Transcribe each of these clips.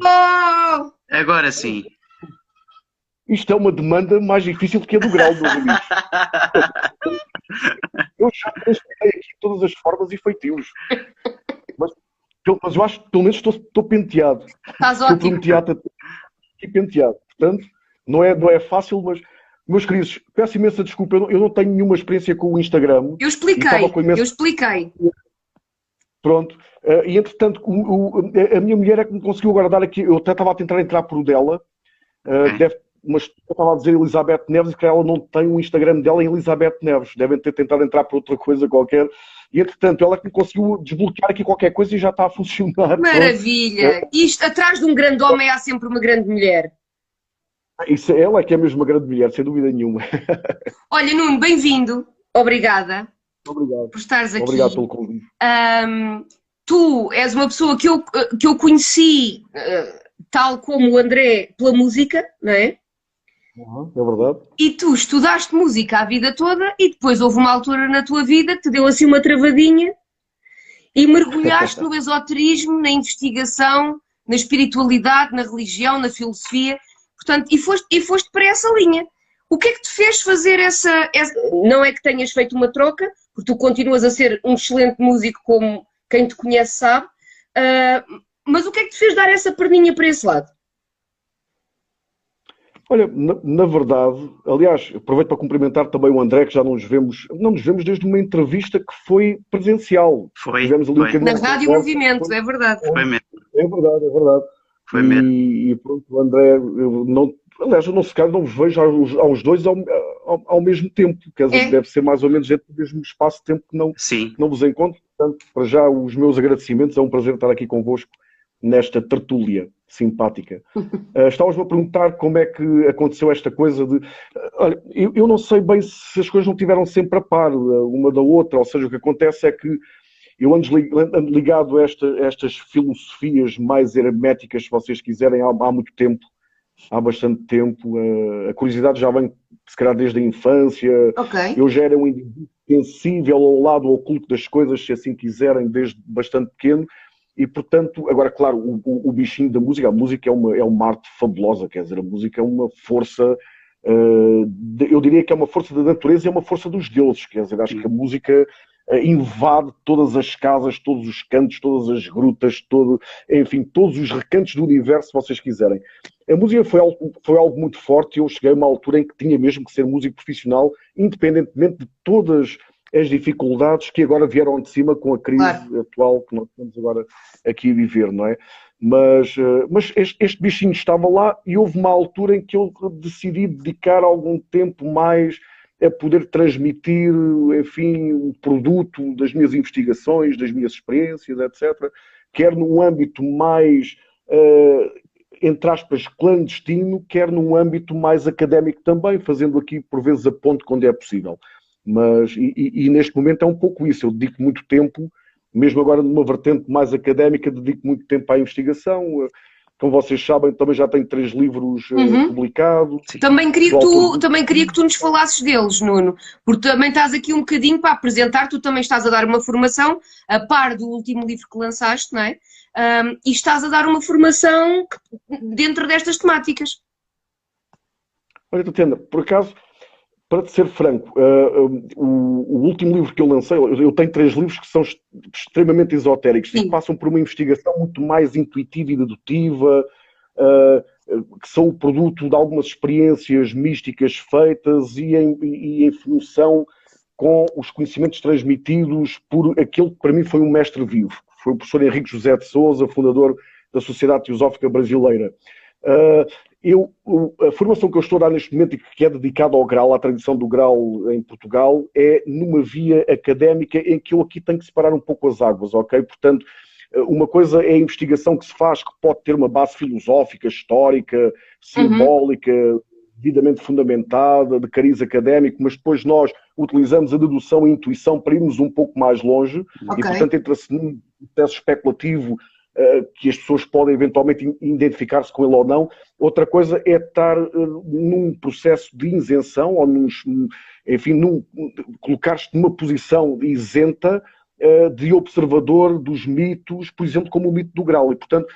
Oh! Agora sim. Isto é uma demanda mais difícil do que a do grau, meus amigos. Eu já transformei aqui todas as formas e feitios. Mas eu acho que pelo menos estou penteado. Estás Que eu ótimo. prometi a aqui penteado. Portanto, não é fácil, mas, meus queridos, peço imensa desculpa. Eu não tenho nenhuma experiência com o Instagram. Eu E estava expliquei, com imenso. eu expliquei. Pronto. E entretanto, a minha mulher é que me conseguiu agora dar aqui. Eu até estava a tentar entrar por o dela. Mas eu estava a dizer Elizabeth Neves e que ela não tem o Instagram dela em Elizabeth Neves. Devem ter tentado entrar por outra coisa qualquer. E entretanto, ela que me conseguiu desbloquear aqui qualquer coisa e já está a funcionar. Maravilha! Isto, atrás de um grande homem há sempre uma grande mulher. Ela é que é mesmo uma grande mulher, sem dúvida nenhuma. Olha, Nuno, bem-vindo. Obrigada Obrigado. por estares aqui. Obrigado pelo convite. Tu és uma pessoa que eu conheci, tal como o André, pela música, não é? É verdade. E tu estudaste música a vida toda e depois houve uma altura na tua vida que te deu assim uma travadinha e mergulhaste no esoterismo, na investigação, na espiritualidade, na religião, na filosofia, portanto, e foste para essa linha. O que é que te fez fazer essa... Não é que tenhas feito uma troca, porque tu continuas a ser um excelente músico como quem te conhece sabe, mas o que é que te fez dar essa perninha para esse lado? Olha, na verdade, aliás, aproveito para cumprimentar também o André, que já não nos vemos desde uma entrevista que foi presencial. Tivemos ali um bocadinho na Rádio Movimento, é verdade. Foi mesmo. É verdade, é verdade. Foi mesmo. E pronto, o André, aliás, eu não vos vejo aos dois ao mesmo tempo. Quer dizer, deve ser mais ou menos dentro do mesmo espaço de tempo que não vos encontro. Portanto, para já, os meus agradecimentos. É um prazer estar aqui convosco nesta tertúlia simpática. Estavas-me a perguntar como é que aconteceu esta coisa de... Olha, eu não sei bem se as coisas não tiveram sempre a par uma da outra, ou seja, o que acontece é que eu ando ligado a estas filosofias mais herméticas, se vocês quiserem, há muito tempo, há bastante tempo. A curiosidade já vem, se calhar, desde a infância. Okay. Eu já era um indivíduo sensível ao lado oculto das coisas, se assim quiserem, desde bastante pequeno. E, portanto, agora, claro, o bichinho da música, a música é uma arte fabulosa, quer dizer, a música é uma força, eu diria que é uma força da natureza e é uma força dos deuses, quer dizer, acho que a música invade todas as casas, todos os cantos, todas as grutas, enfim, todos os recantos do universo, se vocês quiserem. A música foi algo muito forte e eu cheguei a uma altura em que tinha mesmo que ser músico profissional, independentemente de todas as dificuldades que agora vieram de cima com a crise atual que nós estamos agora aqui a viver, não é? Mas este bichinho estava lá e houve uma altura em que eu decidi dedicar algum tempo mais a poder transmitir, enfim, o produto das minhas investigações, das minhas experiências, etc. Quer num âmbito mais, entre aspas, clandestino, quer num âmbito mais académico também, fazendo aqui, por vezes, a ponte quando é possível. Mas, e neste momento é um pouco isso, eu dedico muito tempo, mesmo agora numa vertente mais académica, dedico muito tempo à investigação. Como vocês sabem, também já tenho 3 livros publicados. Também queria que tu nos falasses deles, Nuno, porque também estás aqui um bocadinho para apresentar, tu também estás a dar uma formação, a par do último livro que lançaste, não é? E estás a dar uma formação dentro destas temáticas. Olha, Tatiana, por acaso, para te ser franco, o último livro que eu lancei, eu tenho 3 livros que são extremamente esotéricos e que passam por uma investigação muito mais intuitiva e dedutiva, que são o produto de algumas experiências místicas feitas e em função com os conhecimentos transmitidos por aquele que para mim foi um mestre vivo, que foi o professor Henrique José de Sousa, fundador da Sociedade Teosófica Brasileira. A formação que eu estou a dar neste momento e que é dedicada ao Graal, à tradição do Graal em Portugal, é numa via académica em que eu aqui tenho que separar um pouco as águas, ok? Portanto, uma coisa é a investigação que se faz, que pode ter uma base filosófica, histórica, simbólica, devidamente fundamentada, de cariz académico, mas depois nós utilizamos a dedução e a intuição para irmos um pouco mais longe e, portanto, entra-se num processo especulativo que as pessoas podem eventualmente identificar-se com ele ou não. Outra coisa é estar num processo de isenção, ou colocar-te numa posição isenta de observador dos mitos, por exemplo, como o mito do Graal. E, portanto,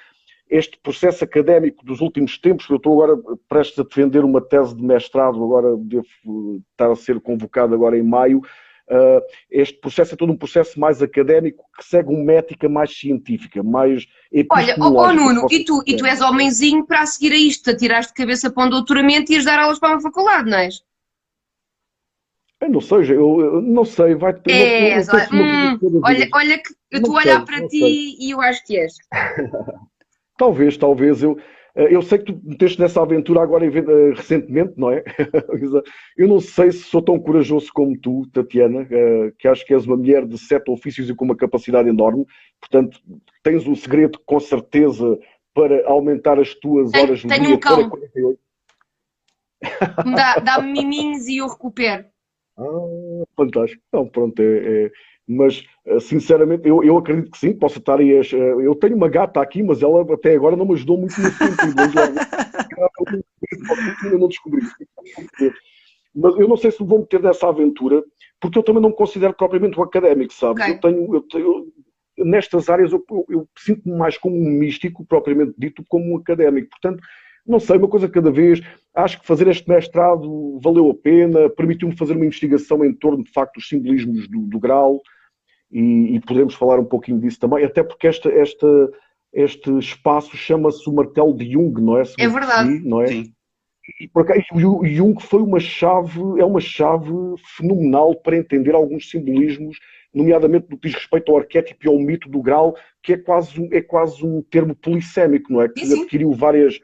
este processo académico dos últimos tempos, eu estou agora prestes a defender uma tese de mestrado, agora devo estar a ser convocado agora em maio. Este processo é todo um processo mais académico que segue uma ética mais científica, mais Olha, epistemológica. Nuno, e tu és homenzinho para a seguir a isto, a tirares de cabeça para um doutoramento e ires dar aulas para uma faculdade, não és? Eu não sei, eu não sei, vai depender. Olha que eu estou a olhar para ti e eu acho que és. Talvez. Eu sei que tu meteste nessa aventura agora recentemente, não é? Eu não sei se sou tão corajoso como tu, Tatiana, que acho que és uma mulher de 7 ofícios e com uma capacidade enorme. Portanto, tens um segredo, com certeza, para aumentar as tuas horas no dia para 48. Dá-me miminhos e eu recupero. Fantástico. Não, pronto, mas sinceramente eu acredito que sim, posso estar aí. Eu tenho uma gata aqui, mas ela até agora não me ajudou muito nesse sentido. Eu não descobri. Mas eu não sei se vou meter nessa aventura, porque eu também não me considero propriamente um académico, sabes? Okay. Nestas áreas eu sinto-me mais como um místico, propriamente dito, como um académico. Portanto, não sei, uma coisa de cada vez. Acho que fazer este mestrado valeu a pena, permitiu-me fazer uma investigação em torno, de facto, dos simbolismos do Graal, e podemos falar um pouquinho disso também, até porque este espaço chama-se o martelo de Jung, não é? É verdade. Percebi, não é? Sim. E por acaso, o Jung foi uma chave fenomenal para entender alguns simbolismos, nomeadamente no que diz respeito ao arquétipo e ao mito do Graal, que é quase um termo polissémico, não é? Que adquiriu vários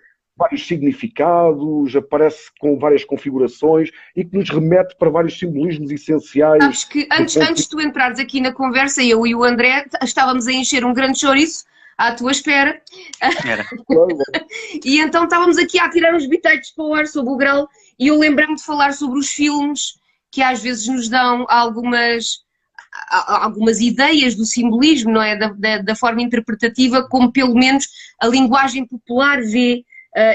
significados, aparece com várias configurações e que nos remete para vários simbolismos essenciais. Sabes que antes de tu entrares aqui na conversa, eu e o André estávamos a encher um grande chouriço à tua espera. Era. E então estávamos aqui a tirar uns bitites para o ar sobre o Graal e eu lembrei-me de falar sobre os filmes que às vezes nos dão algumas ideias do simbolismo, não é? Da forma interpretativa, como pelo menos a linguagem popular vê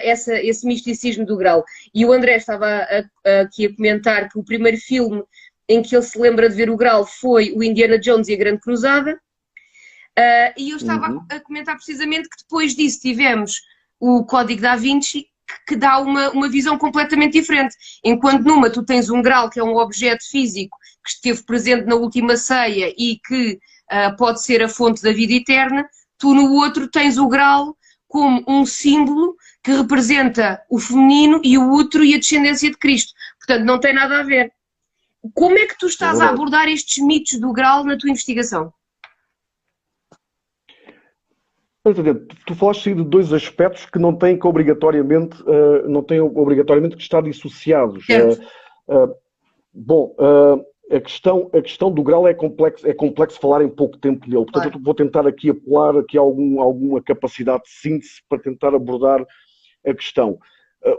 esse misticismo do Graal. E o André estava aqui a comentar que o primeiro filme em que ele se lembra de ver o Graal foi o Indiana Jones e a Grande Cruzada, e eu estava a comentar precisamente que depois disso tivemos o Código da Vinci, que dá uma visão completamente diferente. Enquanto numa tu tens um Graal, que é um objeto físico que esteve presente na última ceia e que pode ser a fonte da vida eterna, tu no outro tens o Graal como um símbolo que representa o feminino e o útero e a descendência de Cristo. Portanto, não tem nada a ver. Como é que tu estás a abordar estes mitos do Graal na tua investigação? Tu falaste de dois aspectos que não têm que obrigatoriamente que estar dissociados. A questão do Graal é complexo falar em pouco tempo nele. Portanto, eu vou tentar aqui apelar aqui alguma capacidade de síntese para tentar abordar a questão.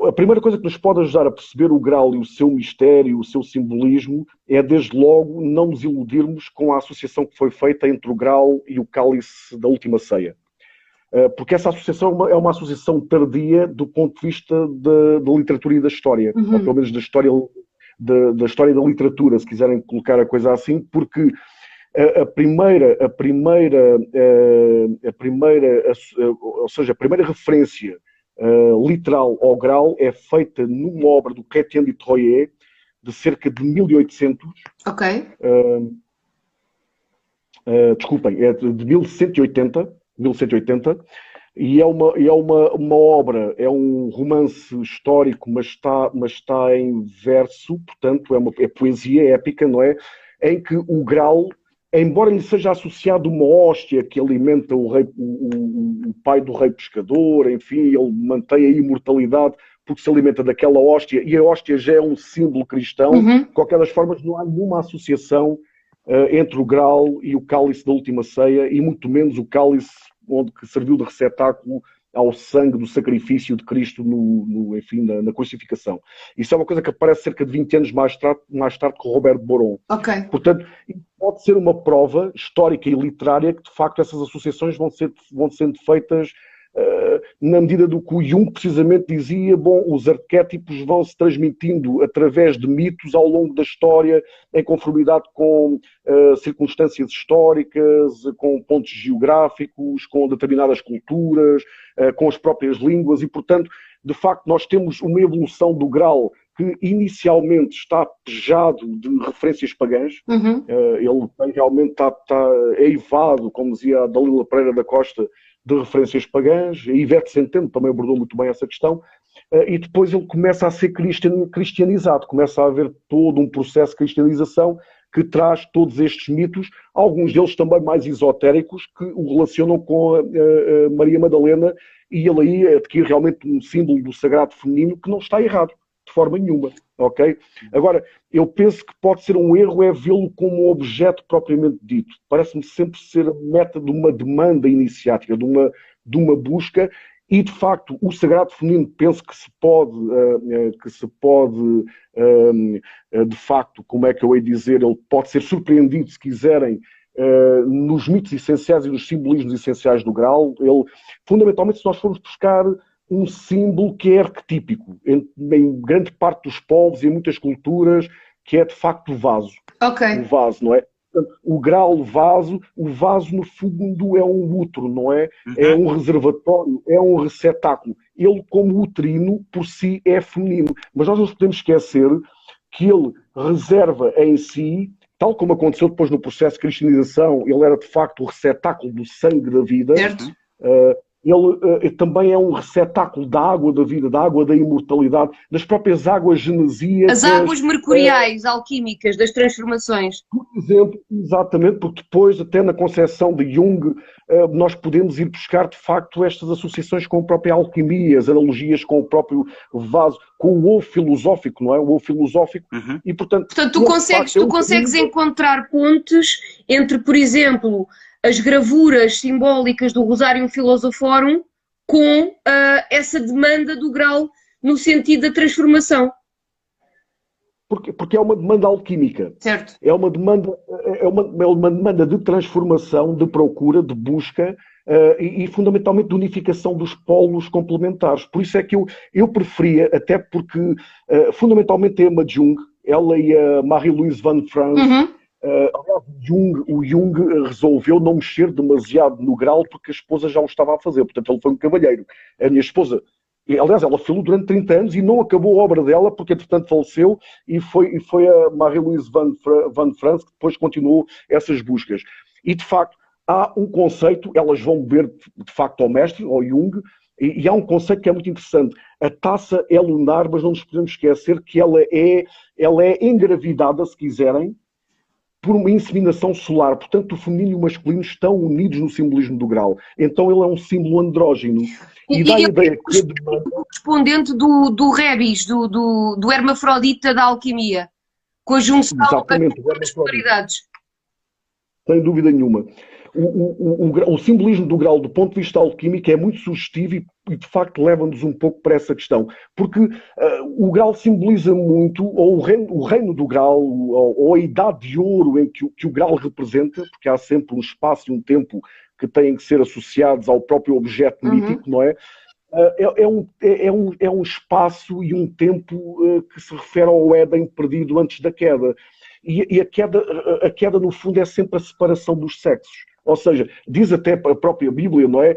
A primeira coisa que nos pode ajudar a perceber o Graal e o seu mistério, o seu simbolismo, é desde logo não nos iludirmos com a associação que foi feita entre o Graal e o cálice da última ceia. Porque essa associação é uma associação tardia do ponto de vista da literatura e da história, ou pelo menos da história da literatura, se quiserem colocar a coisa assim, porque a primeira referência literal ao Graal é feita numa obra do Chrétien de Troyes, de cerca de 1800. Ok. Desculpem, é de 1180, e é uma obra, é um romance histórico, mas está em verso, portanto é poesia épica, não é? Em que o Graal, embora lhe seja associado uma hóstia que alimenta o pai do rei pescador, enfim, ele mantém a imortalidade porque se alimenta daquela hóstia, e a hóstia já é um símbolo cristão, de qualquer das formas não há nenhuma associação entre o Graal e o cálice da última ceia, e muito menos o cálice que serviu de receptáculo ao sangue do sacrifício de Cristo na crucificação. Isso é uma coisa que aparece cerca de 20 anos mais tarde com Robert Boron. Okay. Portanto, pode ser uma prova histórica e literária que, de facto, essas associações vão sendo feitas na medida do que o Jung precisamente dizia, bom, os arquétipos vão se transmitindo através de mitos ao longo da história, em conformidade com circunstâncias históricas, com pontos geográficos, com determinadas culturas, com as próprias línguas, e portanto, de facto, nós temos uma evolução do Graal que inicialmente está pejado de referências pagãs. Ele realmente está eivado, como dizia a Dalila Pereira da Costa, de referências pagãs. A Ivete Centeno também abordou muito bem essa questão. E depois ele começa a ser cristianizado, começa a haver todo um processo de cristianização que traz todos estes mitos, alguns deles também mais esotéricos, que o relacionam com a Maria Madalena, e ele aí adquire realmente um símbolo do sagrado feminino que não está errado, de forma nenhuma, ok? Agora, eu penso que pode ser um erro é vê-lo como um objeto propriamente dito. Parece-me sempre ser a meta de uma demanda iniciática, de uma busca, e de facto o sagrado feminino penso que se pode, de facto, como é que eu hei dizer, ele pode ser surpreendido, se quiserem, nos mitos essenciais e nos simbolismos essenciais do Graal. Ele, fundamentalmente, se nós formos buscar um símbolo que é arquetípico em grande parte dos povos e em muitas culturas, que é de facto o vaso. O vaso, não é? O Graal, o vaso no fundo é um útero, não é? É um reservatório, é um receptáculo. Ele, como uterino, por si é feminino. Mas nós não nos podemos esquecer que ele reserva em si, tal como aconteceu depois no processo de cristianização, ele era de facto o receptáculo do sangue da vida. Certo. Ele também é um receptáculo da água da vida, da água da imortalidade, das próprias águas genesíacas. As águas mercuriais, alquímicas, das transformações. Por exemplo, exatamente, porque depois, até na concepção de Jung, nós podemos ir buscar, de facto, estas associações com a própria alquimia, as analogias com o próprio vaso, com o ovo filosófico, não é? O ovo filosófico. E, portanto tu consegues encontrar pontes entre, por exemplo, as gravuras simbólicas do Rosarium Philosophorum com essa demanda do Graal no sentido da transformação. Porque é uma demanda alquímica. Certo. É uma demanda de transformação, de procura, de busca e fundamentalmente de unificação dos polos complementares. Por isso é que eu preferia, até porque fundamentalmente a Emma Jung, ela e a Marie-Louise Van Franz, o Jung resolveu não mexer demasiado no Graal porque a esposa já o estava a fazer, portanto ele foi um cavalheiro. A minha esposa, aliás, ela fez-o durante 30 anos e não acabou a obra dela porque entretanto faleceu, e foi a Marie-Louise Van Franz que depois continuou essas buscas. E de facto há um conceito, elas vão beber de facto ao mestre, ao Jung, e há um conceito que é muito interessante. A taça é lunar, mas não nos podemos esquecer que ela é engravidada, se quiserem, por uma inseminação solar. Portanto, o feminino e o masculino estão unidos no simbolismo do Graal. Então ele é um símbolo andrógino. E dá a ideia que é correspondente do Rebis, do hermafrodita da alquimia, com a junção das polaridades. Sem dúvida nenhuma. O simbolismo do Graal, do ponto de vista alquímico, é muito sugestivo e de facto leva-nos um pouco para essa questão. Porque o Graal simboliza muito, ou o reino do Graal, ou a idade de ouro em que o Graal representa, porque há sempre um espaço e um tempo que têm que ser associados ao próprio objeto mítico, não é? É um espaço e um tempo que se refere ao Éden perdido antes da queda. E a queda, no fundo, é sempre a separação dos sexos. Ou seja, diz até a própria Bíblia, não é?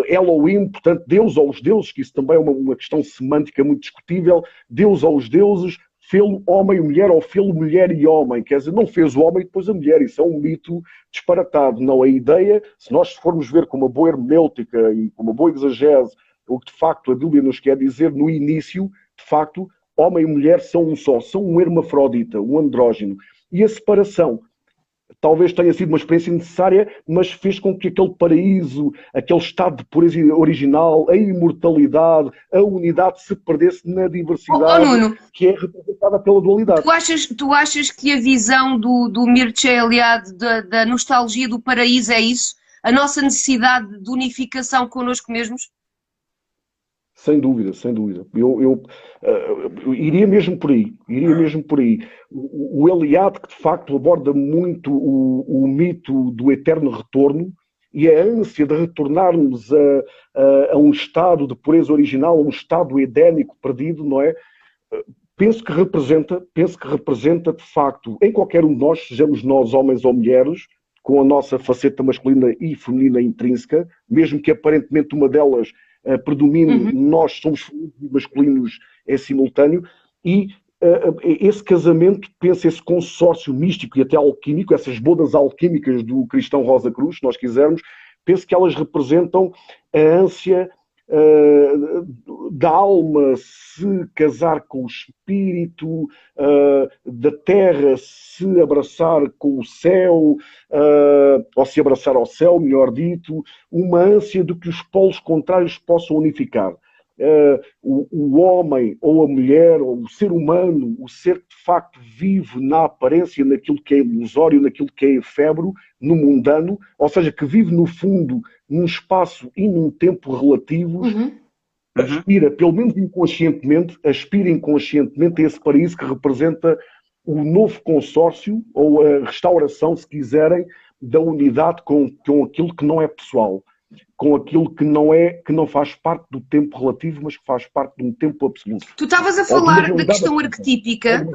Elohim, portanto, Deus aos deuses, que isso também é uma questão semântica muito discutível, Deus aos deuses, fê-lo homem e mulher, ou fê-lo mulher e homem. Quer dizer, não fez o homem e depois a mulher. Isso é um mito disparatado. Não, a ideia, se nós formos ver com uma boa hermenêutica e com uma boa exegese o que de facto a Bíblia nos quer dizer no início, de facto, homem e mulher são um só, são um hermafrodita, um andrógeno. E a separação talvez tenha sido uma experiência necessária, mas fez com que aquele paraíso, aquele estado de pureza original, a imortalidade, a unidade se perdesse na diversidade que é representada pela dualidade. Tu achas que a visão do Mircea Eliade da nostalgia do paraíso é isso? A nossa necessidade de unificação connosco mesmos? Sem dúvida, sem dúvida. Eu iria mesmo por aí. O Eliade, que de facto aborda muito o mito do eterno retorno, e a ânsia de retornarmos a um estado de pureza original, a um estado edénico perdido, não é? Penso que representa de facto, em qualquer um de nós, sejamos nós homens ou mulheres, com a nossa faceta masculina e feminina intrínseca, mesmo que aparentemente uma delas predomine, nós somos masculinos em simultâneo, e esse casamento, penso, esse consórcio místico e até alquímico, essas bodas alquímicas do cristão Rosa Cruz, se nós quisermos, penso que elas representam a ânsia da alma se casar com o espírito, da terra se abraçar com o céu, ou se abraçar ao céu, melhor dito, uma ânsia de que os polos contrários possam unificar. O homem ou a mulher ou o ser humano, o ser que de facto vive na aparência, naquilo que é ilusório, naquilo que é efêmero, no mundano, ou seja, que vive no fundo num espaço e num tempo relativos, aspira, pelo menos inconscientemente, a esse paraíso que representa o novo consórcio ou a restauração, se quiserem, da unidade com aquilo que não é pessoal, com aquilo que não faz parte do tempo relativo, mas que faz parte de um tempo absoluto. Tu estavas a falar da questão arquetípica.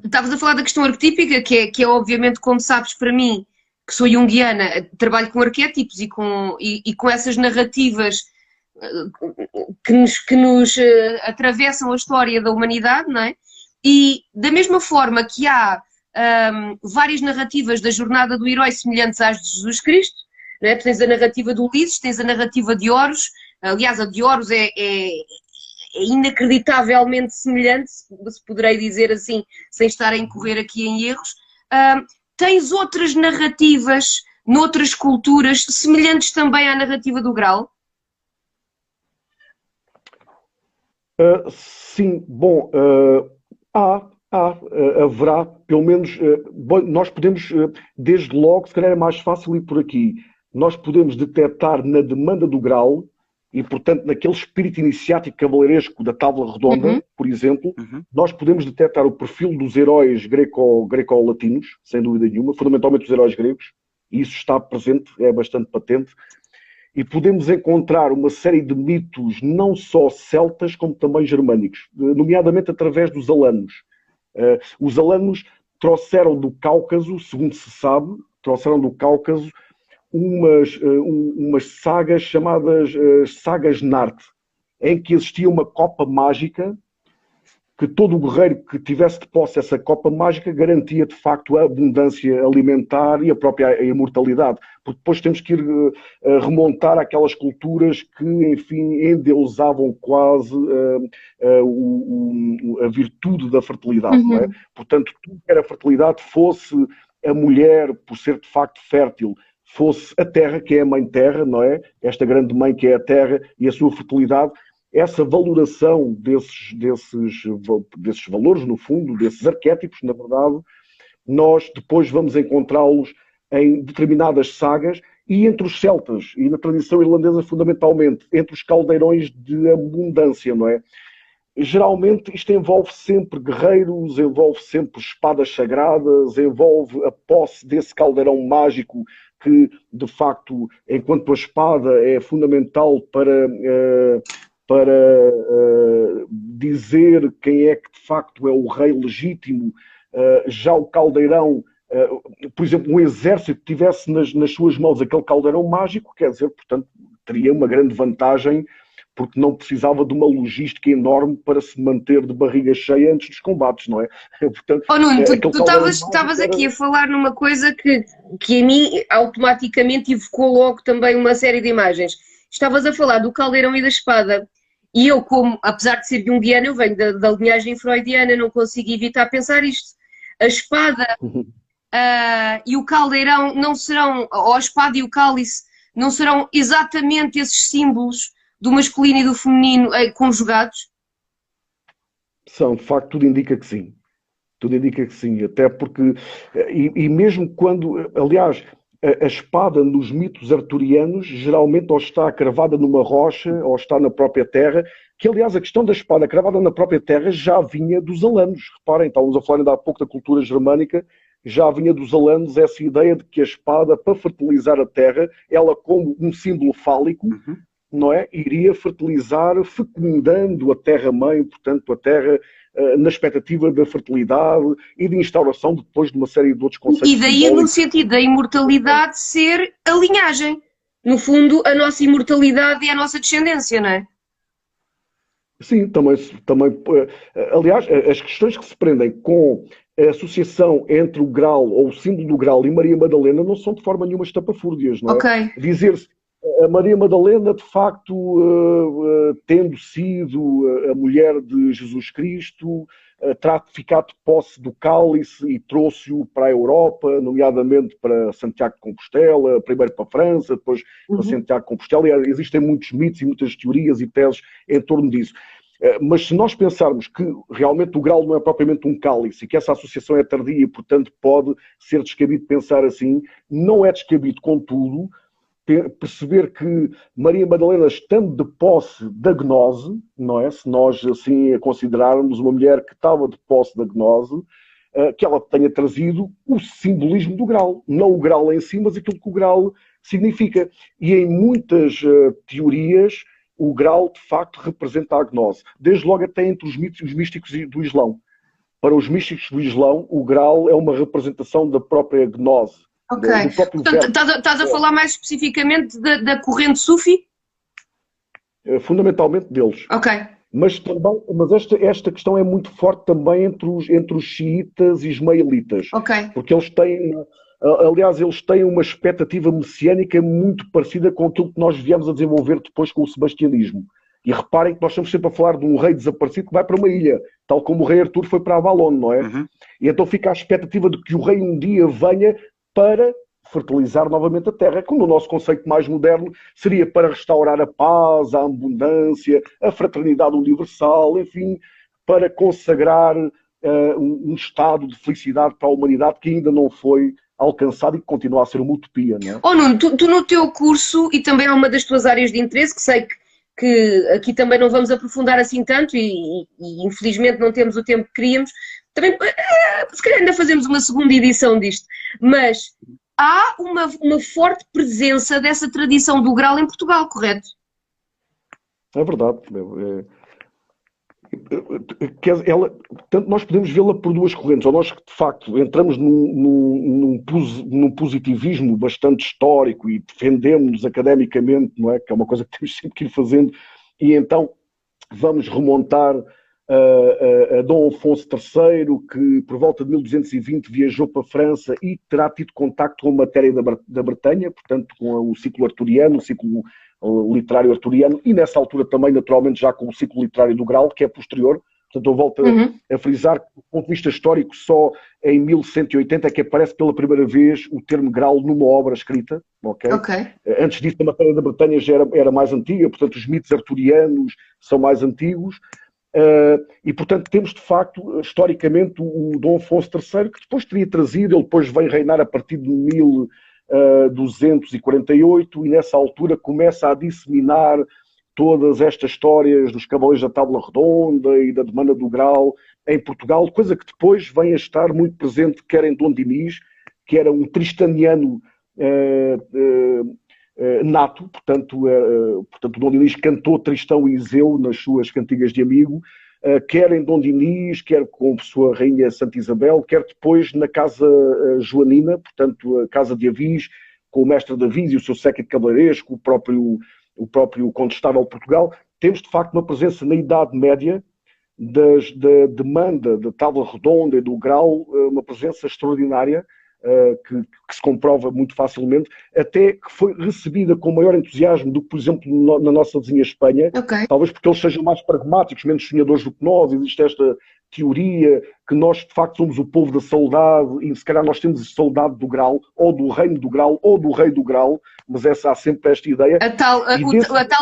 Estavas a falar da questão arquetípica, que é obviamente, como sabes, para mim, que sou junguiana, trabalho com arquétipos e com essas narrativas que nos atravessam a história da humanidade, não é? E da mesma forma que há várias narrativas da jornada do herói semelhantes às de Jesus Cristo, não é? Tu tens a narrativa de Ulisses, tens a narrativa de Horus, aliás, a de Horus é inacreditavelmente semelhante, se poderei dizer assim, sem estar a incorrer aqui em erros. Tens outras narrativas noutras culturas semelhantes também à narrativa do Graal? Sim, bom, haverá, pelo menos, nós podemos, desde logo, se calhar é mais fácil ir por aqui, nós podemos detectar na demanda do Graal, e portanto naquele espírito iniciático cavaleiresco da Tábua Redonda, por exemplo, nós podemos detectar o perfil dos heróis greco-latinos, sem dúvida nenhuma, fundamentalmente os heróis gregos, e isso está presente, é bastante patente, e podemos encontrar uma série de mitos não só celtas como também germânicos, nomeadamente através dos alanos. Os alanos trouxeram do Cáucaso, segundo se sabe, umas sagas chamadas sagas Narte, em que existia uma copa mágica que todo o guerreiro que tivesse de posse essa copa mágica garantia de facto a abundância alimentar e a própria imortalidade, porque depois temos que ir remontar àquelas culturas que, enfim, endeusavam quase a virtude da fertilidade, não é? Portanto, tudo que era fertilidade, fosse a mulher por ser de facto fértil, fosse a terra, que é a mãe terra, não é? Esta grande mãe que é a terra e a sua fertilidade, essa valoração desses valores, no fundo, desses arquétipos, na verdade, nós depois vamos encontrá-los em determinadas sagas e entre os celtas, e na tradição irlandesa fundamentalmente, entre os caldeirões de abundância, não é? Geralmente isto envolve sempre guerreiros, envolve sempre espadas sagradas, envolve a posse desse caldeirão mágico que, de facto, enquanto a espada é fundamental para dizer quem é que de facto é o rei legítimo, já o caldeirão, por exemplo, um exército que tivesse nas suas mãos aquele caldeirão mágico, quer dizer, portanto, teria uma grande vantagem, porque não precisava de uma logística enorme para se manter de barriga cheia antes dos combates, não é? Portanto, Nuno, tu estavas aqui a falar numa coisa que a mim automaticamente evocou logo também uma série de imagens. Estavas a falar do caldeirão e da espada. E eu, como, apesar de ser junguiana, eu venho da linhagem freudiana, não consigo evitar pensar isto. A espada e o caldeirão não serão, ou a espada e o cálice, não serão exatamente esses símbolos do masculino e do feminino conjugados? São, de facto, tudo indica que sim. Tudo indica que sim, até porque, e mesmo quando, aliás, a espada nos mitos arturianos geralmente ou está cravada numa rocha ou está na própria terra, que aliás a questão da espada cravada na própria terra já vinha dos alanos. Reparem, estávamos a falar ainda há pouco da cultura germânica, já vinha dos alanos essa ideia de que a espada, para fertilizar a terra, ela como um símbolo fálico, não é? Iria fertilizar, fecundando a terra-mãe, portanto, a terra na expectativa da fertilidade e de instauração depois de uma série de outros conceitos E daí simbólicos. no sentido da imortalidade ser a linhagem. No fundo, a nossa imortalidade e a nossa descendência, não é? Sim, também, aliás, as questões que se prendem com a associação entre o Graal, ou o símbolo do Graal, e Maria Madalena não são de forma nenhuma estapafúrdias, não é? Ok. Dizer-se a Maria Madalena, de facto, tendo sido a mulher de Jesus Cristo, terá ficado de posse do cálice e trouxe-o para a Europa, nomeadamente para Santiago de Compostela, primeiro para a França, depois para Santiago de Compostela. E existem muitos mitos e muitas teorias e teses em torno disso. Mas se nós pensarmos que realmente o Graal não é propriamente um cálice e que essa associação é tardia e, portanto, pode ser descabido pensar assim, não é descabido, contudo, perceber que Maria Madalena, estando de posse da gnose, não é? Se nós assim a considerarmos uma mulher que estava de posse da gnose, que ela tenha trazido o simbolismo do Graal. Não o Graal em si, mas aquilo que o Graal significa. E em muitas teorias, o Graal de facto representa a gnose. Desde logo até entre os místicos do Islão. Para os místicos do Islão, o Graal é uma representação da própria gnose. Ok. Do próprio Portanto, estás a falar mais especificamente da corrente Sufi? Fundamentalmente deles. Ok. Mas esta questão é muito forte também entre os xiitas e ismaelitas. Ok. Porque eles têm uma expectativa messiânica muito parecida com aquilo que nós viemos a desenvolver depois com o sebastianismo. E reparem que nós estamos sempre a falar de um rei desaparecido que vai para uma ilha, tal como o rei Artur foi para Avalon, não é? E então fica a expectativa de que o rei um dia venha para fertilizar novamente a terra, como no nosso conceito mais moderno seria para restaurar a paz, a abundância, a fraternidade universal, enfim, para consagrar um estado de felicidade para a humanidade que ainda não foi alcançado e que continua a ser uma utopia, não é? Oh Nuno, tu no teu curso, e também é uma das tuas áreas de interesse, que sei que aqui também não vamos aprofundar assim tanto e infelizmente não temos o tempo que queríamos, também se calhar ainda fazemos uma segunda edição disto, mas há uma forte presença dessa tradição do Graal em Portugal, correto? É verdade. Portanto, nós podemos vê-la por duas correntes. Ou nós, de facto, entramos num positivismo bastante histórico e defendemos-nos academicamente, não é? Que é uma coisa que temos sempre que ir fazendo, e então vamos remontar a Dom Afonso III, que por volta de 1220 viajou para a França e terá tido contacto com a matéria da Bretanha, portanto com o ciclo arturiano, o ciclo literário arturiano, e nessa altura também naturalmente já com o ciclo literário do Graal, que é posterior. Portanto, eu volto a frisar que, do ponto de vista histórico, só em 1180 é que aparece pela primeira vez o termo Graal numa obra escrita. Okay? Antes disso, a matéria da Bretanha já era mais antiga, portanto os mitos arturianos são mais antigos. E, portanto, temos, de facto, historicamente, o Dom Afonso III, que depois teria trazido, ele depois vem reinar a partir de 1248, e nessa altura começa a disseminar todas estas histórias dos Cavaleiros da Tábua Redonda e da Demanda do Graal em Portugal, coisa que depois vem a estar muito presente, quer em Dom Dinis, que era um tristaniano nato, portanto, Dom Dinis cantou Tristão e Iseu nas suas cantigas de amigo, quer em Dom Dinis, quer com a sua rainha Santa Isabel, quer depois na Casa Joanina, portanto, a Casa de Avis, com o mestre de Avis e o seu séquito cavalheiresco, o próprio Condestável de Portugal. Temos, de facto, uma presença na Idade Média da demanda da Tábua Redonda e do Graal, uma presença extraordinária, que se comprova muito facilmente, até que foi recebida com maior entusiasmo do que, por exemplo, na nossa vizinha Espanha, talvez porque eles sejam mais pragmáticos, menos sonhadores do que nós. Existe esta teoria que nós, de facto, somos o povo da saudade, e se calhar nós temos saudade do Graal, ou do reino do Graal, ou do rei do Graal, mas há sempre esta ideia. A tal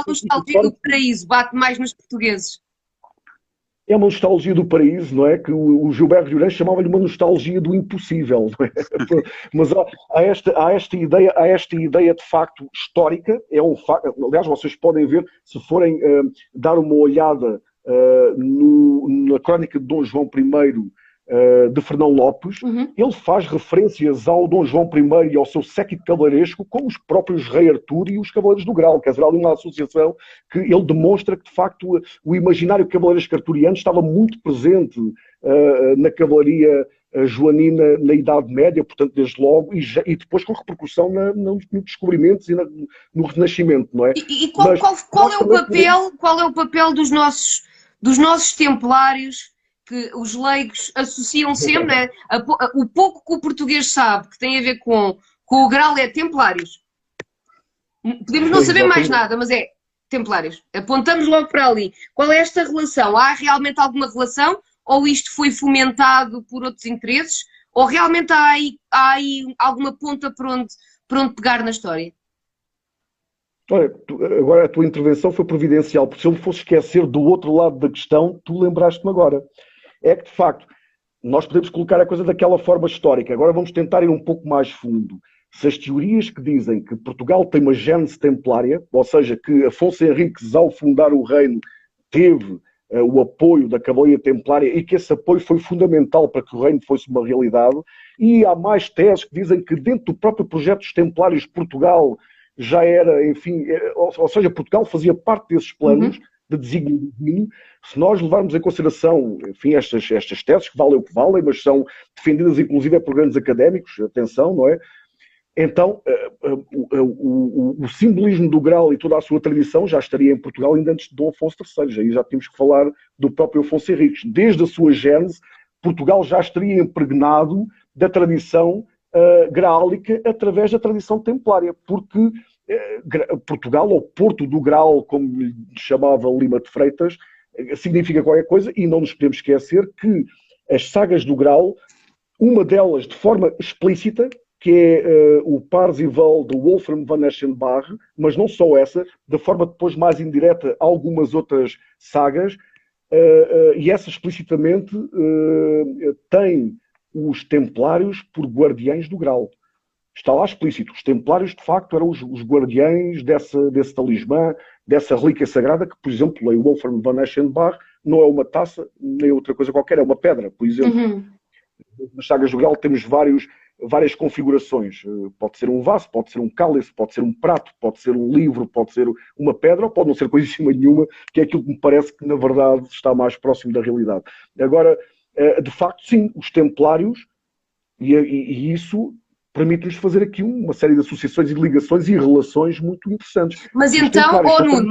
nostalgia do paraíso bate mais nos portugueses. É uma nostalgia do paraíso, não é? Que o Gilberto Durães chamava-lhe uma nostalgia do impossível, não é? Mas há esta ideia de facto histórica. Aliás, vocês podem ver, se forem dar uma olhada na crónica de Dom João I, de Fernão Lopes, ele faz referências ao Dom João I e ao seu séquito cavalheiresco como os próprios Rei Artur e os Cavaleiros do Grau. Quer dizer, há ali uma associação que ele demonstra que, de facto, o imaginário cavalheiresco arturiano estava muito presente na cavalaria joanina na Idade Média, portanto, desde logo, e depois com repercussão nos descobrimentos e no Renascimento, não é? E qual é o papel dos nossos templários, que os leigos associam sempre, né? O pouco que o português sabe que tem a ver com o Graal é templários. Podemos não saber mais nada, mas é templários. Apontamos logo para ali. Qual é esta relação? Há realmente alguma relação? Ou isto foi fomentado por outros interesses? Ou realmente há aí alguma ponta por onde pegar na história? Olha, agora a tua intervenção foi providencial, porque se eu me fosse esquecer do outro lado da questão, tu lembraste-me agora. É que, de facto, nós podemos colocar a coisa daquela forma histórica. Agora vamos tentar ir um pouco mais fundo. Se as teorias que dizem que Portugal tem uma gênese templária, ou seja, que Afonso Henriques, ao fundar o reino, teve o apoio da cavalaria templária e que esse apoio foi fundamental para que o reino fosse uma realidade, e há mais teses que dizem que dentro do próprio projeto dos templários Portugal já era, enfim, ou seja, Portugal fazia parte desses planos de desígnio divino. Se nós levarmos em consideração, enfim, estas teses, que valem o que valem, mas são defendidas inclusive por grandes académicos, atenção, não é? Então, o simbolismo do Graal e toda a sua tradição já estaria em Portugal ainda antes de Dom Afonso III. Aí já tínhamos que falar do próprio Afonso Henriques. Desde a sua gênese, Portugal já estaria impregnado da tradição graálica através da tradição templária, porque Portugal, ou Porto do Graal, como lhe chamava Lima de Freitas, significa qualquer coisa, e não nos podemos esquecer que as sagas do Graal, uma delas de forma explícita, que é o Parzival de Wolfram von Eschenbach, mas não só essa, de forma depois mais indireta, algumas outras sagas, e essa explicitamente tem os templários por guardiães do Graal. Está lá explícito. Os templários, de facto, eram os guardiães desse talismã, dessa relíquia sagrada, que, por exemplo, em Wolfram von Eschenbach não é uma taça, nem outra coisa qualquer, é uma pedra, por exemplo. Nas sagas do Graal temos várias configurações. Pode ser um vaso, pode ser um cálice, pode ser um prato, pode ser um livro, pode ser uma pedra, ou pode não ser coisíssima nenhuma, que é aquilo que me parece que, na verdade, está mais próximo da realidade. Agora, de facto, sim, os templários, e isso permite-nos fazer aqui uma série de associações e de ligações e relações muito interessantes. Mas então, Nuno,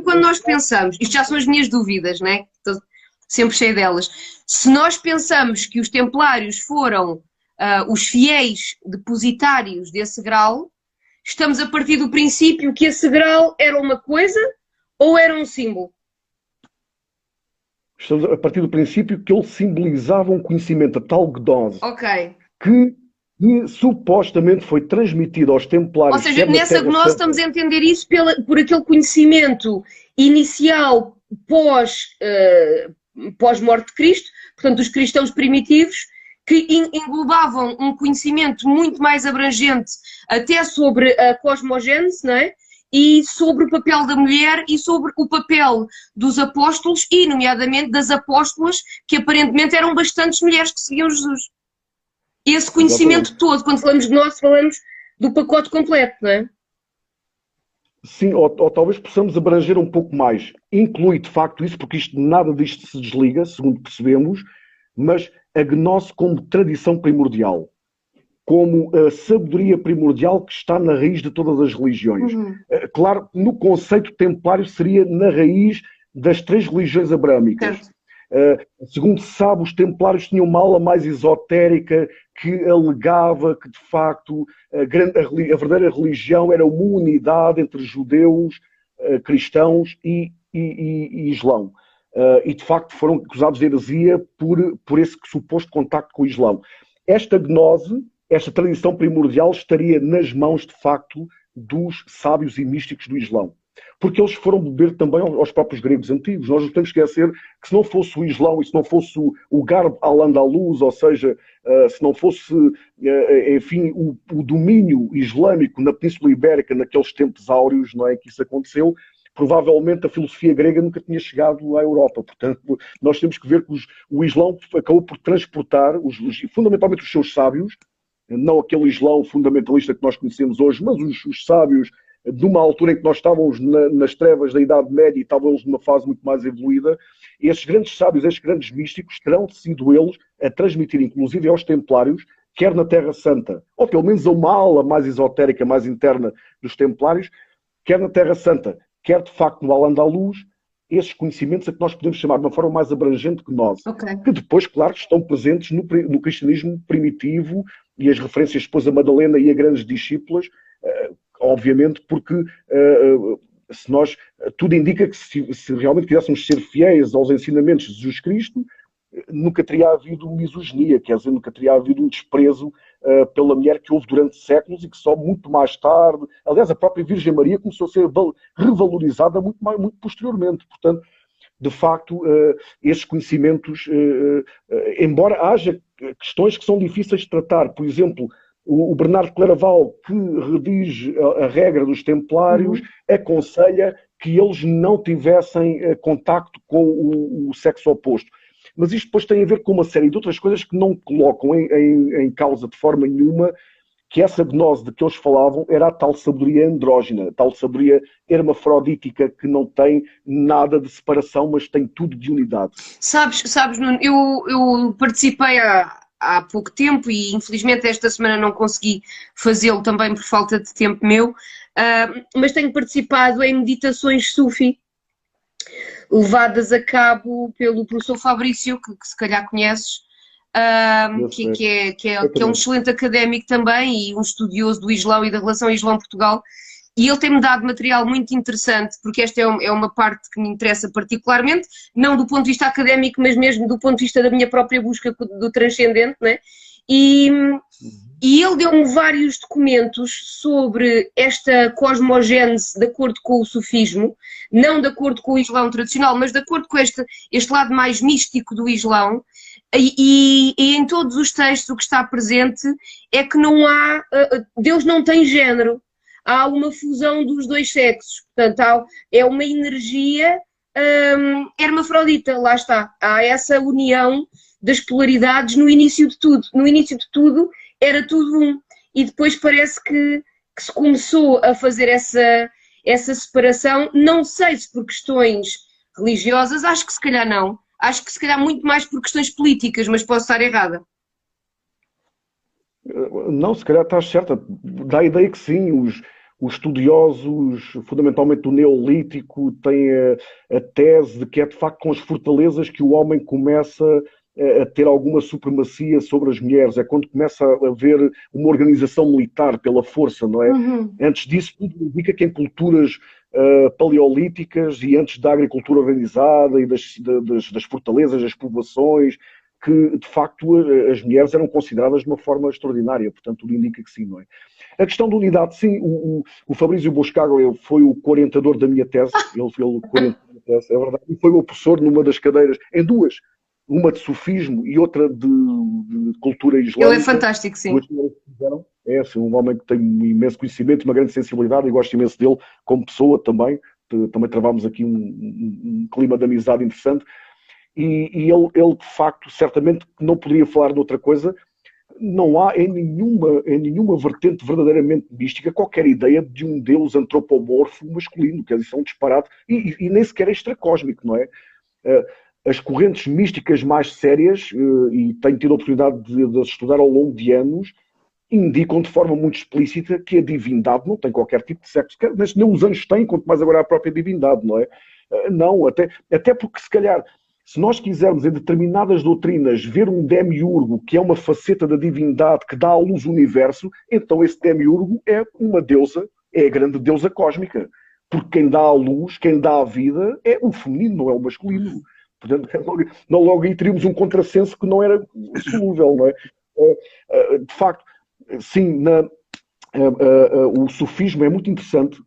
quando nós pensamos, isto já são as minhas dúvidas, não é? Estou sempre cheio delas. Se nós pensamos que os templários foram os fiéis depositários desse Graal, estamos a partir do princípio que esse Graal era uma coisa ou era um símbolo? Estamos a partir do princípio que ele simbolizava um conhecimento a tal gnose que supostamente foi transmitido aos templários. Ou seja, nessa gnose estamos a entender isso por aquele conhecimento inicial pós-morte de Cristo, portanto, dos cristãos primitivos, que englobavam um conhecimento muito mais abrangente até sobre a cosmogênese, não é? E sobre o papel da mulher e sobre o papel dos apóstolos e, nomeadamente, das apóstolas, que aparentemente eram bastantes mulheres que seguiam Jesus. Esse conhecimento todo, quando falamos de nós, falamos do pacote completo, não é? Sim, ou talvez possamos abranger um pouco mais. Inclui, de facto, isso, porque nada disto se desliga, segundo percebemos, mas a gnose como tradição primordial, como a sabedoria primordial que está na raiz de todas as religiões. Claro, no conceito templário seria na raiz das 3 religiões abrâmicas. Segundo se sabe, os templários tinham uma ala mais esotérica que alegava que, de facto, a verdadeira religião era uma unidade entre judeus, cristãos e islão. E, de facto, foram acusados de heresia por esse suposto contacto com o Islão. Esta gnose, esta tradição primordial, estaria nas mãos, de facto, dos sábios e místicos do Islão. Porque eles foram beber também aos próprios gregos antigos. Nós não podemos esquecer que se não fosse o Islão e se não fosse o Garb al-Andalus, ou seja, se não fosse, enfim, o domínio islâmico na Península Ibérica, naqueles tempos áureos, não é, que isso aconteceu, provavelmente a filosofia grega nunca tinha chegado à Europa. Portanto, nós temos que ver que o Islão acabou por transportar, fundamentalmente os seus sábios, não aquele Islão fundamentalista que nós conhecemos hoje, mas os sábios de uma altura em que nós estávamos nas trevas da Idade Média e estávamos numa fase muito mais evoluída, esses grandes sábios, esses grandes místicos, terão sido eles a transmitir, inclusive aos templários, quer na Terra Santa, ou pelo menos a uma ala mais esotérica, mais interna dos templários, quer na Terra Santa, quer de facto no Al-Andalus, esses conhecimentos a que nós podemos chamar de uma forma mais abrangente que nós, que depois, claro, estão presentes no cristianismo primitivo e as referências depois a Madalena e a grandes discípulas, obviamente, porque se nós, tudo indica que se realmente quiséssemos ser fiéis aos ensinamentos de Jesus Cristo, nunca teria havido misoginia, quer dizer, nunca teria havido um desprezo pela mulher que houve durante séculos e que só muito mais tarde, aliás, a própria Virgem Maria começou a ser revalorizada muito posteriormente. Portanto, de facto, esses conhecimentos, embora haja questões que são difíceis de tratar, por exemplo, o Bernardo Claraval, que redige a regra dos templários, aconselha que eles não tivessem contacto com o sexo oposto. Mas isto depois tem a ver com uma série de outras coisas que não colocam em causa de forma nenhuma que essa gnose de que eles falavam era a tal sabedoria andrógena, a tal sabedoria hermafrodítica que não tem nada de separação, mas tem tudo de unidade. Sabes, Nuno, eu participei há pouco tempo e infelizmente esta semana não consegui fazê-lo também por falta de tempo meu, mas tenho participado em meditações sufi, levadas a cabo pelo professor Fabrício, que se calhar conheces, que é um excelente académico também e um estudioso do Islão e da relação Islão-Portugal. E ele tem-me dado material muito interessante, porque esta é uma parte que me interessa particularmente, não do ponto de vista académico, mas mesmo do ponto de vista da minha própria busca do transcendente, né? E ele deu-me vários documentos sobre esta cosmogénese de acordo com o sufismo, não de acordo com o Islão tradicional, mas de acordo com este lado mais místico do Islão. E em todos os textos o que está presente é que não há, Deus não tem género, há uma fusão dos dois sexos, portanto é uma energia hermafrodita, lá está, há essa união das polaridades no início de tudo. No início de tudo era tudo um. E depois parece que se começou a fazer essa separação, não sei se por questões religiosas, acho que se calhar não. Acho que se calhar muito mais por questões políticas, mas posso estar errada. Não, se calhar estás certa. Dá a ideia que sim, os estudiosos, fundamentalmente do Neolítico, têm a tese de que é de facto com as fortalezas que o homem começa a ter alguma supremacia sobre as mulheres. É quando começa a haver uma organização militar pela força, não é? Antes disso, tudo indica que em culturas paleolíticas e antes da agricultura organizada e das fortalezas, das povoações, que de facto as mulheres eram consideradas de uma forma extraordinária. Portanto, tudo indica que sim, não é? A questão da unidade, sim, o Fabrício Boscaglia foi o orientador da minha tese, ele foi o orientador da minha tese, é verdade, e foi o professor numa das cadeiras, em duas, uma de sufismo e outra de cultura islâmica. Ele é fantástico, sim. É assim, um homem que tem um imenso conhecimento, uma grande sensibilidade, e gosto imenso dele como pessoa também. Também travámos aqui um clima de amizade interessante. E ele, de facto, certamente não poderia falar de outra coisa. Não há em nenhuma vertente verdadeiramente mística qualquer ideia de um Deus antropomorfo masculino, que isso é um disparate, e nem sequer é extracósmico, não é? As correntes místicas mais sérias, e tenho tido a oportunidade de estudar ao longo de anos, indicam de forma muito explícita que a divindade não tem qualquer tipo de sexo, mas nem os anjos têm, quanto mais agora a própria divindade, não é? Não, até porque se calhar, se nós quisermos em determinadas doutrinas ver um demiurgo, que é uma faceta da divindade que dá à luz o universo, então esse demiurgo é uma deusa, é a grande deusa cósmica, porque quem dá à luz, quem dá à vida é o feminino, não é o masculino. Portanto, logo aí teríamos um contrassenso que não era solúvel, não é? De facto, sim, o sufismo é muito interessante.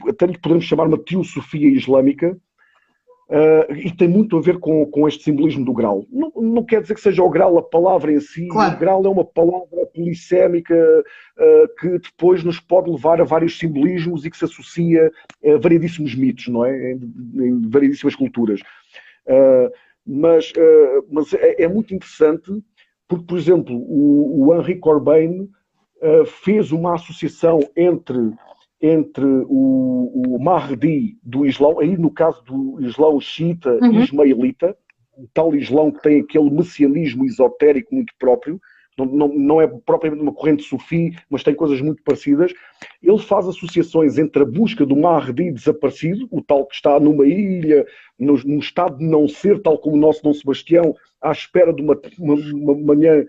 Até lhe podemos chamar uma teosofia islâmica, E tem muito a ver com este simbolismo do grau. Não quer dizer que seja o grau a palavra em si, Claro. O grau é uma palavra polissémica que depois nos pode levar a vários simbolismos e que se associa a variedíssimos mitos, não é? Em variedíssimas culturas. Mas é muito interessante porque, por exemplo, o Henri Corbin fez uma associação entre o Mahdi do Islão, aí no caso do Islão xiita e ismaelita, o tal Islão que tem aquele messianismo esotérico muito próprio, não é propriamente uma corrente sufi, mas tem coisas muito parecidas. Ele faz associações entre a busca do Mahdi desaparecido, o tal que está numa ilha, num estado de não ser, tal como o nosso Dom Sebastião, à espera de uma manhã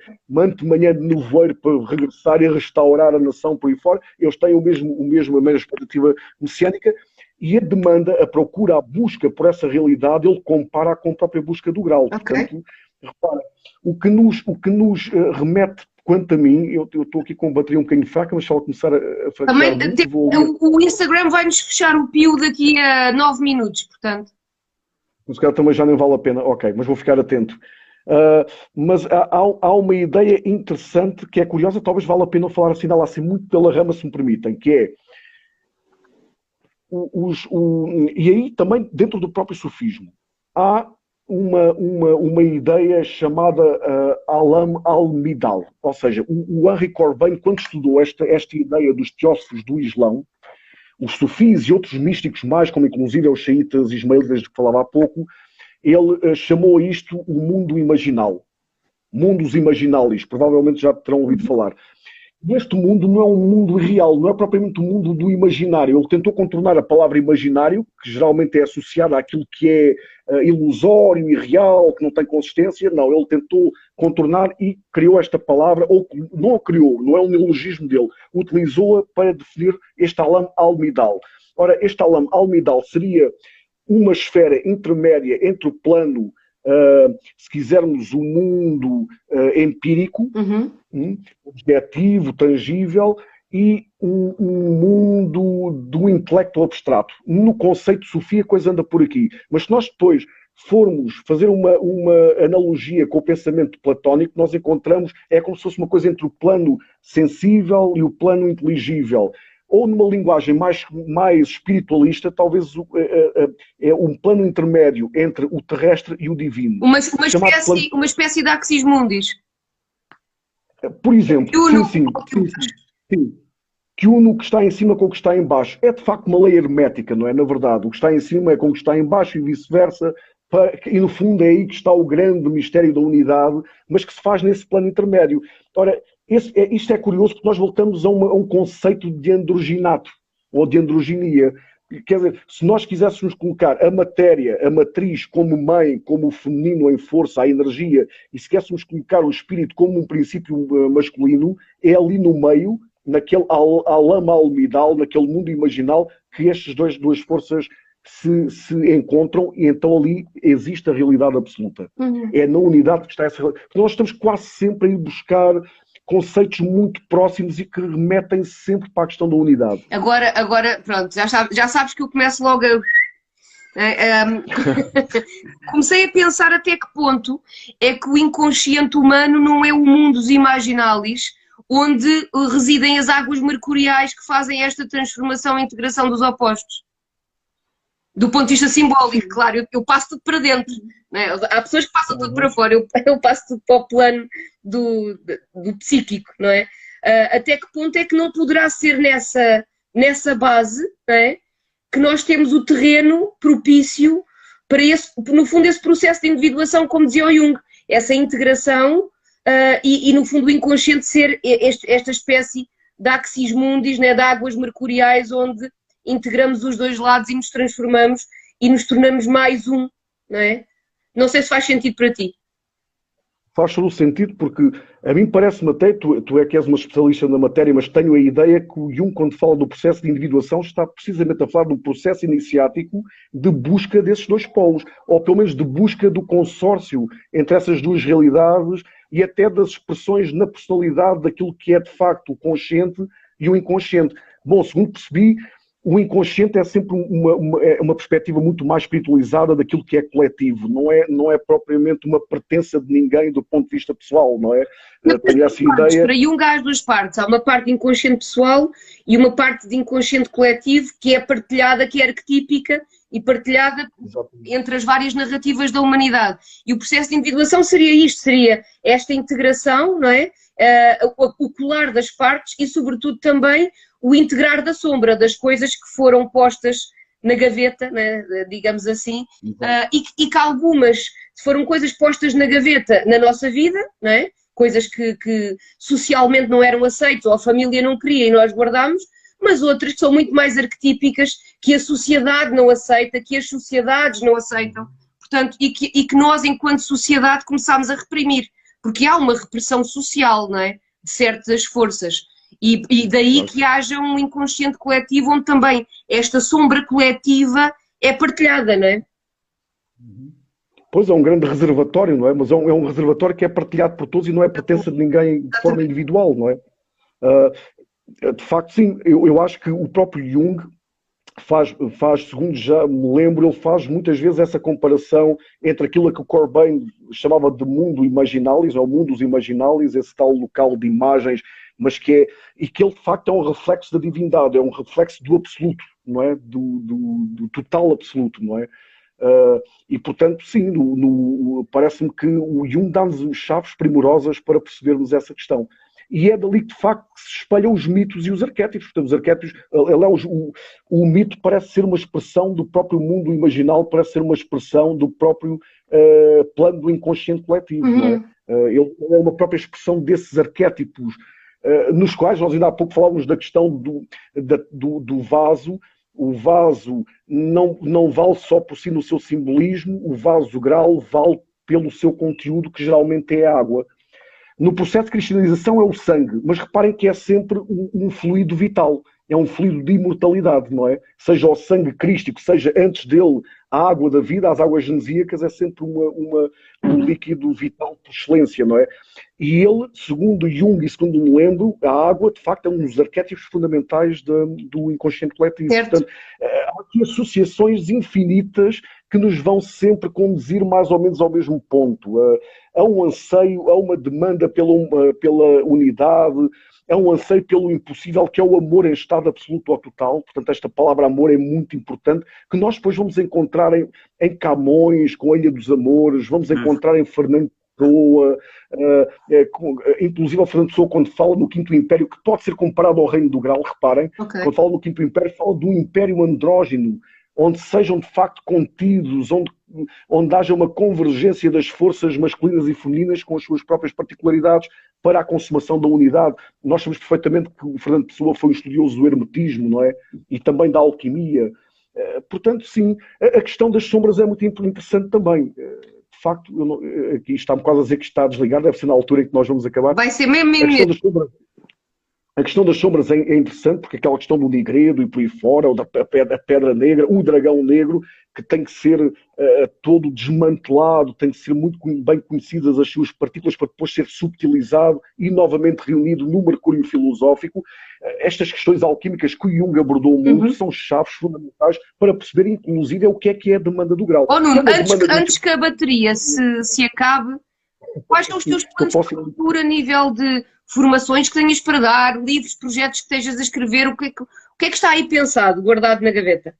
de nevoeiro para regressar e restaurar a nação por aí fora. Eles têm a mesma expectativa messiânica, e a demanda, a procura, a busca por essa realidade, ele compara com a própria busca do grau. Okay. Portanto, repara, o que nos remete, quanto a mim, eu estou aqui com a bateria um bocadinho fraca, mas se ela começar a fraquejar muito, o Instagram vai-nos fechar o pio daqui a 9 minutos, portanto. Se calhar também já nem vale a pena. Ok, mas vou ficar atento. Mas há uma ideia interessante que é curiosa, talvez valha a pena falar assim, dá lá assim muito pela rama, se me permitem, que é e aí também dentro do próprio sufismo há uma ideia chamada Alam al-Midal, ou seja, o Henri Corbin, quando estudou esta ideia dos teósofos do Islão, os sufis e outros místicos mais, como inclusive os xiitas e ismaelitas de que falava há pouco, ele chamou a isto o mundo imaginal. Mundos imaginalis, provavelmente já terão ouvido falar. Este mundo não é um mundo irreal, não é propriamente um mundo do imaginário. Ele tentou contornar a palavra imaginário, que geralmente é associada àquilo que é ilusório, irreal, que não tem consistência. Não, ele tentou contornar e criou esta palavra, ou não a criou, não é um neologismo dele, utilizou-a para definir este Alam al-Midal. Ora, este Alam al-Midal seria uma esfera intermédia entre o plano, se quisermos, o mundo empírico, objetivo, tangível, e um mundo do intelecto abstrato. No conceito sufi a coisa anda por aqui. Mas se nós depois formos fazer uma analogia com o pensamento platónico, nós encontramos, é como se fosse uma coisa entre o plano sensível e o plano inteligível. Ou numa linguagem mais espiritualista, talvez é um plano intermédio entre o terrestre e o divino. Uma espécie de Axis Mundis. Por exemplo, sim. Que une o que está em cima com o que está em baixo. É de facto uma lei hermética, não é? Na verdade, o que está em cima é com o que está em baixo e vice-versa. E no fundo é aí que está o grande mistério da unidade, mas que se faz nesse plano intermédio. Ora, isto é curioso porque nós voltamos a um conceito de androginato, ou de androginia. Quer dizer, se nós quiséssemos colocar a matéria, a matriz, como mãe, como o feminino em força, a energia, e se quiséssemos colocar o espírito como um princípio masculino, é ali no meio, naquele Alam al-Midal, naquele mundo imaginal, que estas duas forças se encontram, e então ali existe a realidade absoluta. É na unidade que está essa realidade. Nós estamos quase sempre a ir buscar conceitos muito próximos e que remetem sempre para a questão da unidade. Agora pronto, já sabes que eu começo logo a... Comecei a pensar até que ponto é que o inconsciente humano não é o mundus imaginalis, onde residem as águas mercuriais que fazem esta transformação e integração dos opostos. Do ponto de vista simbólico, claro, eu passo tudo para dentro. Não é? Há pessoas que passam tudo para fora, eu passo tudo para o plano do psíquico, não é? Até que ponto é que não poderá ser nessa base, não é? Que nós temos o terreno propício para no fundo, esse processo de individuação, como dizia o Jung, essa integração e no fundo, o inconsciente ser esta espécie de axis mundis, né, de águas mercuriais, onde integramos os dois lados e nos transformamos e nos tornamos mais um, não é? Não sei se faz sentido para ti. Faz todo o sentido, porque a mim parece-me até, tu é que és uma especialista na matéria, mas tenho a ideia que o Jung, quando fala do processo de individuação, está precisamente a falar do processo iniciático de busca desses dois polos, ou pelo menos de busca do consórcio entre essas duas realidades e até das expressões na personalidade daquilo que é de facto o consciente e o inconsciente. Bom, segundo percebi, o inconsciente é sempre uma perspectiva muito mais espiritualizada daquilo que é coletivo, não é propriamente uma pertença de ninguém do ponto de vista pessoal, não é? Tenho essa ideia. Para Jung há as duas partes, há uma parte de inconsciente pessoal e uma parte de inconsciente coletivo que é partilhada, que é arquetípica e partilhada Exatamente. Entre as várias narrativas da humanidade. E o processo de individuação seria isto, seria esta integração, não é? O colar das partes e, sobretudo, também o integrar da sombra, das coisas que foram postas na gaveta, né, digamos assim, e que algumas foram coisas postas na gaveta na nossa vida, não é? Coisas que socialmente não eram aceitas ou a família não queria e nós guardámos, mas outras que são muito mais arquetípicas, que a sociedade não aceita, que as sociedades não aceitam, portanto, e que nós, enquanto sociedade, começámos a reprimir, porque há uma repressão social, não é? De certas forças. E daí que haja um inconsciente coletivo onde também esta sombra coletiva é partilhada, não é? Pois é um grande reservatório, não é? Mas é um reservatório que é partilhado por todos e não é pertença de ninguém de forma individual, não é? De facto, sim, eu acho que o próprio Jung faz, segundo já me lembro, ele faz muitas vezes essa comparação entre aquilo que o Corbijn chamava de mundo imaginalis, ou mundus imaginalis, esse tal local de imagens, mas que ele de facto é um reflexo da divindade, é um reflexo do absoluto, não é? Do total absoluto, não é? E portanto, sim, parece-me que o Jung dá-nos chaves primorosas para percebermos essa questão. E é dali que, de facto, se espalham os mitos e os arquétipos. Portanto, os arquétipos, o mito parece ser uma expressão do próprio mundo imaginal, parece ser uma expressão do próprio plano do inconsciente coletivo. Não é? Ele é uma própria expressão desses arquétipos, nos quais nós ainda há pouco falávamos da questão do vaso. O vaso não vale só por si no seu simbolismo, o vaso grau vale pelo seu conteúdo, que geralmente é a água. No processo de cristalização é o sangue, mas reparem que é sempre um fluido vital, é um fluido de imortalidade, não é? Seja o sangue crístico, seja antes dele a água da vida, as águas genesíacas, é sempre um líquido vital por excelência, não é? E ele, segundo Jung e segundo me lembro, a água, de facto, é um dos arquétipos fundamentais do inconsciente coletivo. Portanto, há aqui associações infinitas que nos vão sempre conduzir mais ou menos ao mesmo ponto. Há um anseio, há uma demanda pela unidade, há um anseio pelo impossível, que é o amor em estado absoluto ou total. Portanto, esta palavra amor é muito importante, que nós depois vamos encontrar em Camões, com a Ilha dos Amores, vamos encontrar em Fernando Pessoa, inclusive o Fernando Pessoa, quando fala no Quinto Império, que pode ser comparado ao Reino do Grau, reparem, quando fala no Quinto Império, fala do Império Andrógeno, onde sejam de facto contidos, onde haja uma convergência das forças masculinas e femininas com as suas próprias particularidades para a consumação da unidade. Nós sabemos perfeitamente que o Fernando Pessoa foi um estudioso do hermetismo, não é? E também da alquimia. Portanto, sim, a questão das sombras é muito interessante também. De facto, aqui está-me quase a dizer que está a desligar, deve ser na altura em que nós vamos acabar. Vai ser mesmo. A questão das sombras é interessante, porque aquela questão do Nigredo e por aí fora, ou da pedra negra, o dragão negro, que tem que ser todo desmantelado, tem que ser muito bem conhecidas as suas partículas para depois ser subtilizado e novamente reunido no mercúrio filosófico. Estas questões alquímicas que o Jung abordou muito são chaves fundamentais para perceber, inclusive, o que é a demanda do grau. Oh, Nuno, antes que a bateria se acabe, quais são os teus planos de futuro a nível de formações que tenhas para dar, livros, projetos que estejas a escrever, o que é que está aí pensado, guardado na gaveta?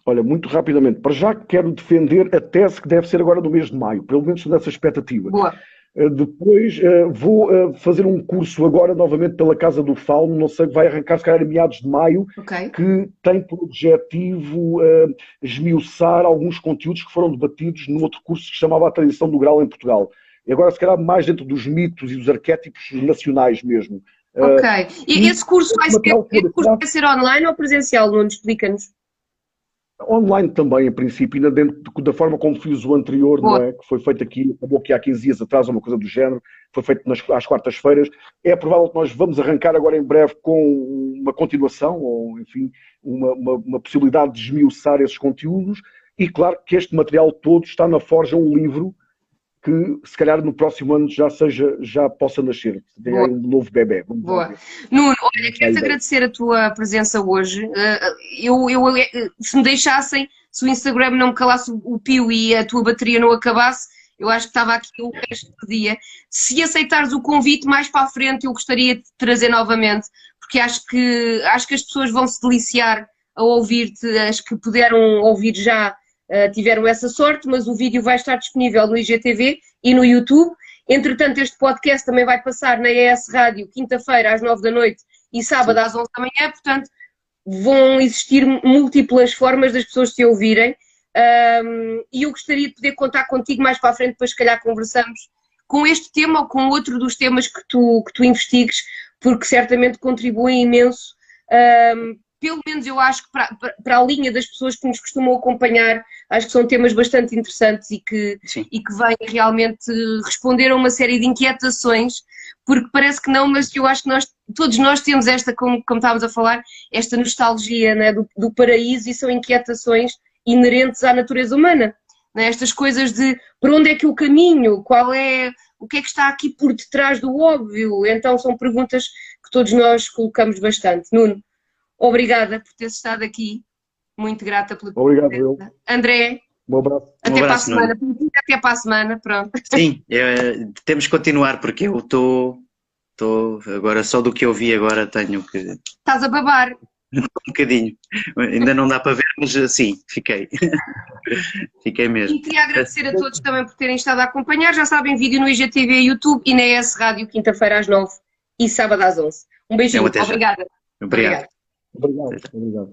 Olha, muito rapidamente, para já quero defender a tese que deve ser agora no mês de maio, pelo menos nessa expectativa. Boa. Depois vou fazer um curso agora novamente pela Casa do Fauno, não sei, vai arrancar se calhar em meados de maio, que tem por objetivo esmiuçar alguns conteúdos que foram debatidos num outro curso que se chamava A Tradição do Grau em Portugal. E agora se calhar mais dentro dos mitos e dos arquétipos nacionais mesmo. Ok. E esse curso vai ser online ou presencial, Nuno? Explica-nos. Online também, em princípio, ainda dentro da forma como fiz o anterior, não é? Que foi feito aqui, acabou aqui há 15 dias atrás, uma coisa do género, foi feito às quartas-feiras. É provável que nós vamos arrancar agora em breve com uma continuação, ou enfim, uma possibilidade de esmiuçar esses conteúdos. E claro que este material todo está na Forja, um livro que se calhar no próximo ano já possa nascer. Tem aí um novo bebê. Boa. Nuno, olha, quero-te agradecer a tua presença hoje. Se me deixassem, se o Instagram não me calasse o pio e a tua bateria não acabasse, eu acho que estava aqui o resto do dia. Se aceitares o convite, mais para a frente eu gostaria de te trazer novamente, porque acho que as pessoas vão se deliciar a ouvir-te, as que puderam ouvir já tiveram essa sorte, mas o vídeo vai estar disponível no IGTV e no YouTube. Entretanto, este podcast também vai passar na ES Rádio, quinta-feira às 9 da noite e sábado às 11 da manhã, portanto vão existir múltiplas formas das pessoas te ouvirem. E eu gostaria de poder contar contigo mais para a frente, depois se calhar conversamos com este tema ou com outro dos temas que tu investigues, porque certamente contribuem imenso. Pelo menos eu acho que para a linha das pessoas que nos costumam acompanhar, acho que são temas bastante interessantes e que vêm realmente responder a uma série de inquietações, porque parece que não, mas eu acho que todos nós temos esta, como estávamos a falar, esta nostalgia, né, do paraíso, e são inquietações inerentes à natureza humana. Né? Estas coisas de para onde é que eu caminho, o que é que está aqui por detrás do óbvio. Então são perguntas que todos nós colocamos bastante. Nuno, obrigada por teres estado aqui. Muito grata pela tua presença. André, um abraço. Até para a semana. Até para a semana, pronto. Sim, temos que continuar, porque eu estou agora, só do que eu vi agora tenho que... Estás a babar. Um bocadinho. Ainda não dá para ver, mas sim, fiquei. Fiquei mesmo. E queria agradecer a todos também por terem estado a acompanhar. Já sabem, vídeo no IGTV, YouTube e na ES Rádio, quinta-feira às 9 e sábado às 11. Um beijinho. Obrigada. Obrigado. Obrigado.